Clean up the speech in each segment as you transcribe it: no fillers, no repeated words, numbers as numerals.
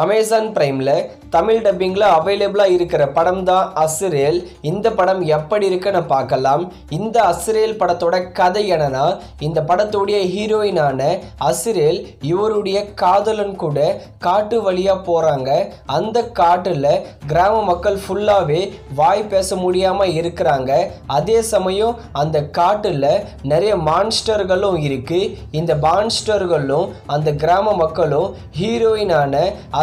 Amazon பிரைம்ல Tamil டப்பிங்ல அவைலபிளா இருக்கிற படம் தான் அஸ்ரேல். இந்த படம் எப்படி இருக்குன்னு பார்க்கலாம். இந்த அஸ்ரேல் படத்தோட கதை என்னன்னா, இந்த படத்துடைய ஹீரோயினான அஸ்ரேல் இவருடைய காதலன் கூட காட்டு வழியா போறாங்க. அந்த காட்டுல கிராம மக்கள் ஃபுல்லாவே வாய் பேச முடியாம இருக்கிறாங்க. அதே சமயம் அந்த காட்டுல நிறைய மான்ஸ்டர்களும் இருக்கு. இந்த மான்ஸ்டர்களும் அந்த கிராம மக்களும் ஹீரோயினான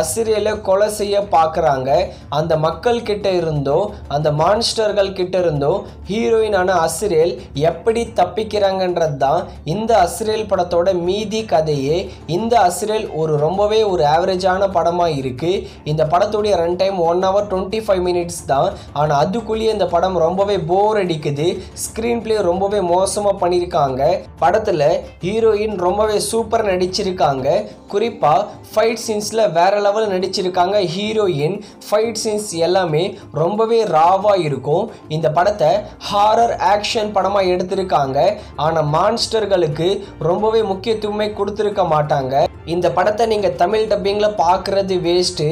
அஸ்ரேலை கொலை செய்ய பார்க்குறாங்க. அந்த மக்கள் கிட்ட இருந்தோ அந்த மான்ஸ்டர்கள் கிட்ட இருந்தோ ஹீரோயினான அஸ்ரேல் எப்படி தப்பிக்கிறாங்கன்றது தான் இந்த அஸ்ரேல் படத்தோட மீதி கதையே. இந்த அஸ்ரேல் ரொம்பவே ஒரு ஆவரேஜான படமாக இருக்குது. இந்த படத்துடைய ரன் டைம் 1 hour 25 minutes தான். ஆனால் அதுக்குள்ளேயே இந்த படம் ரொம்பவே போர் அடிக்குது. ஸ்க்ரீன் பிளே ரொம்பவே மோசமாக பண்ணியிருக்காங்க. படத்தில் ஹீரோயின் ரொம்பவே சூப்பர் நடிச்சிருக்காங்க. குறிப்பாக ஃபைட் சீன்ஸில் வேற லெவல் நடிச்சிருக்காங்க. ஹீரோயின் ஃபைட் சீன்ஸ் எல்லாமே ரொம்பவே ராவா இருக்கும். இந்த படத்தை ஹாரர் ஆக்ஷன் படமாக எடுத்திருக்காங்க. ஆனால் மான்ஸ்டர்களுக்கு ரொம்பவே முக்கியத்துவமே கொடுத்துருக்க மாட்டாங்க. இந்த படத்தை நீங்கள் தமிழ் டப்பிங்கில் பார்க்குறது வேஸ்ட்டு.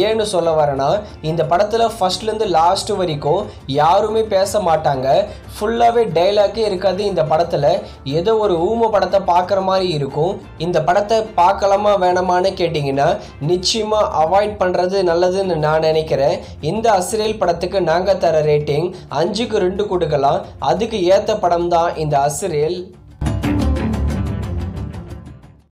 ஏன்னு சொல்ல வரேன்னா, இந்த படத்தில் ஃபர்ஸ்ட்லேருந்து லாஸ்ட் வரைக்கும் யாருமே பேச மாட்டாங்க. ஃபுல்லாகவே டைலாக்கே இருக்காது. இந்த படத்தில் ஏதோ ஒரு ஊம படத்தை பார்க்குற மாதிரி இருக்கும். இந்த படத்தை பார்க்கலாமா வேணாமான்னு கேட்டிங்கன்னா நிச்சயமாக அவாய்ட் பண்ணுறது நல்லதுன்னு நான் நினைக்கிறேன். இந்த அஸ்ரேல் படத்துக்கு நாங்கள் தர ரேட்டிங் 5க்கு 2 கொடுக்கலாம். அதுக்கு ஏற்ற படம் தான் இந்த அஸ்ரேல்.